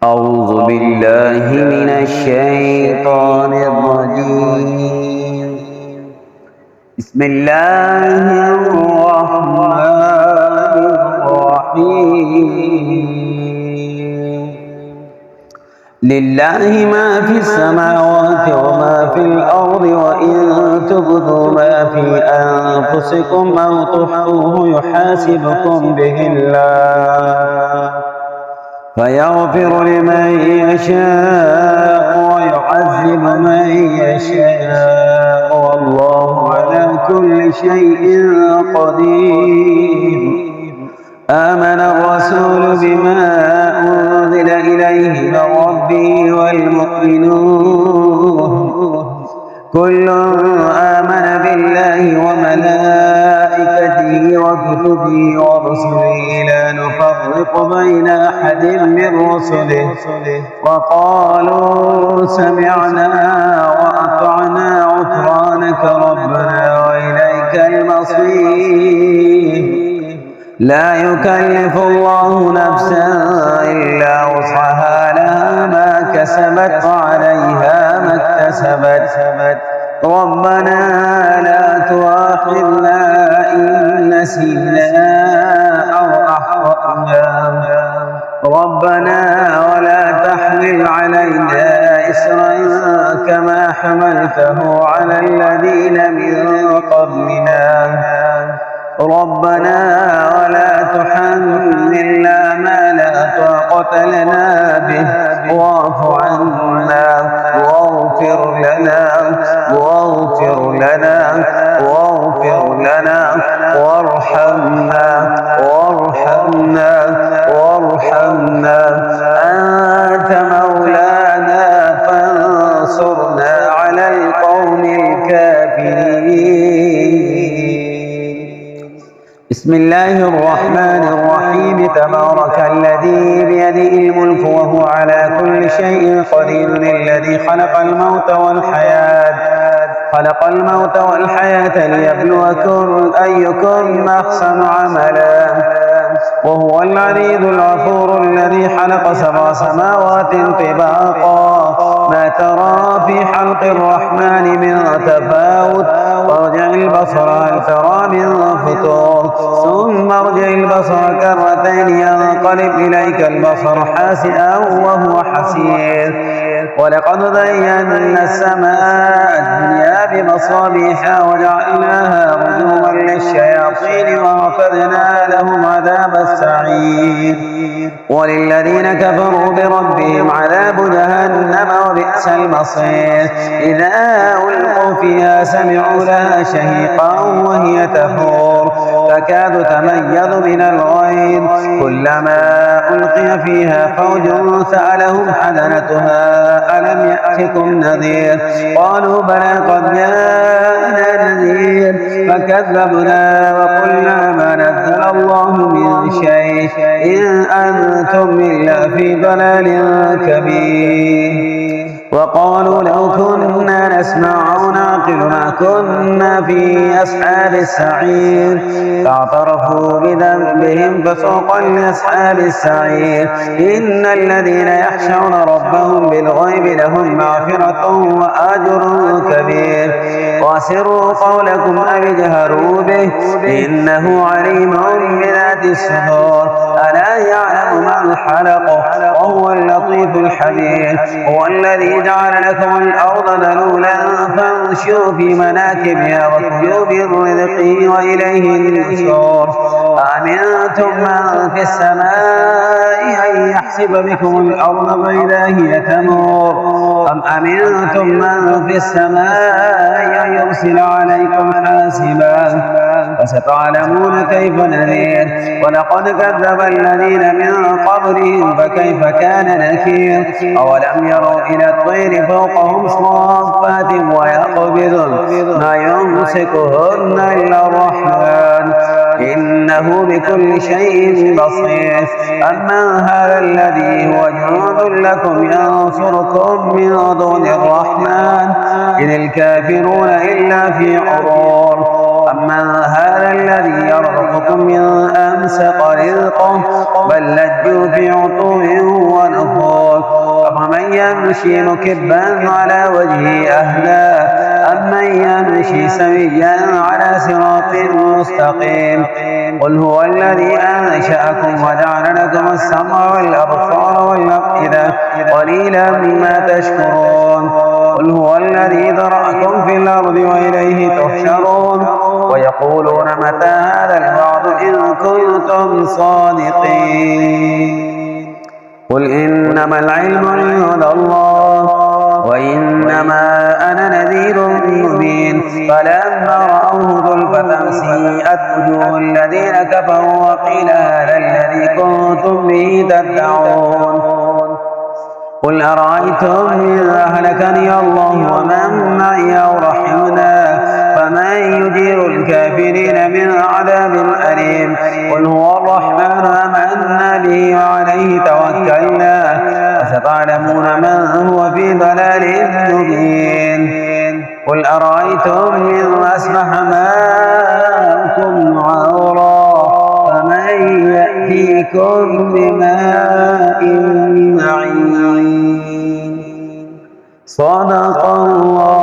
أعوذ بالله من الشيطان الرجيم. بسم الله الرحمن الرحيم. لله ما في السماوات وما في الأرض، وإن تبدوا ما في أنفسكم أو تخفوه يحاسبكم به الله، فيغفر لمن يشاء ويعذب من يشاء، والله على كل شيء قدير. آمن الرسول بما أنزل إليه من ربه والمؤمنون كل آمن بالله وملائكته وكتبه ورسله لا نفرق بين أحد من رسله، وقالوا سمعنا وأطعنا غفرانك ربنا وإليك المصير. لا يكلف الله نفسا إلا وسعها، لها ما كسبت وعليها ما اكتسبت. ربنا لا تؤاخذنا إن نسينا أو أخطأنا، ربنا ولا تحمل علينا إسرا كما حملته على الذين من قبلنا، ربنا ولا تحملنا ما لا طاقة لنا به، واعف عنا واغفر لنا وارحمنا أنت مولانا فانصرنا على القوم الكافرين. بسم الله الرحمن الرحيم. تبارك الذي بيده الملك وهو على كل شيء قدير، الذي خلق الموت والحياة ليبلوكم أيكم أحسن عملا، وهو العزيز الغفور، الذي خلق 7 سماوات طباقا، ما ترى في خلق الرحمن من تفاوت، وارجع البصر هل ترى من فطور، ثم ارجع البصر كرتين ينقلب إليك البصر حاسئا وهو حسير. ولقد زينا السماء الدنيا بمصابيح وجعلناها رجوما للشياطين وأعتدنا لهم عذاب السعير. وللذين كفروا بربهم عذاب جهنم وبئس المصير. إذا ألقوا فيها سمعوا لها شهيقا وهي تفور، تكاد تميز من الغيظ، كلما ألقي فيها فوج سألهم خزنتها ألم يأتكم نذير، قالوا بلى قد جاءنا نذير، فكذبنا وقلنا ما نزل الله من شيء إن أنتم إلا في ضلال كبير. وقالوا لو كنا نسمع أو نعقل ما كنا في أصحاب السعير، فاعترفوا بذنبهم فسوقا لأصحاب السعير. إن الذين يخشون ربهم بالغيب لهم مغفرة وأجر كبير. وأسروا قولكم أو اجهروا به إنه عليم بذات الصدور. ألا يعلم من خلق وهو اللطيف الخبير. هو الذي جعل لكم الأرض ذلولا فامشوا في مناكبها وكلوا من رزقه وإليه النشور. أأمنتم من في السماء أن يخسف بكم الأرض فإذا هي تمور، أم أمنتم من في السماء أن يرسل عليكم حاسبا، فستعلمون كيف نذير. ولقد كذب الذين من قبلهم فكيف كان نكير. أولم يروا إلى الطير فوقهم صافات ويقبضن ما يمسكهن إلا الرحمن إنه بكل شيء بصير. أما هذا الذي هو جند لكم ينصركم من دون الرحمن إن الكافرون إلا في غرور. أما هذا الذي يرزقكم من أمسك رزقه بل لجوا في عتو ونفور. يمشي مكبا على وجهه أهدى أمن يمشي سويا على صراط مستقيم قل هو الذي أنشأكم وجعل لكم السمع والأبصار والأفئدة قليلا ما تشكرون قل هو الذي ذرأكم في الأرض وإليه تحشرون ويقولون متى هذا الوعد إن كنتم صادقين قل إنما العلم عند الله وإنما أنا نذير مبين فلما رأوه زلفة سيئت وجوه الذين كفروا وقيل هذا الذي كنتم به تدعون قل أرأيتم إن أهلكني الله ومن معي أو رحمنا فمن يجير الكافرين من عذاب أليم قل هو الرحمن آمنا به وعليه توكلنا فستعلمون من هو في ضلال مبين قل أرأيتم إن أصبح ماؤكم غورا فمن يأتيكم بماء معين صدق الله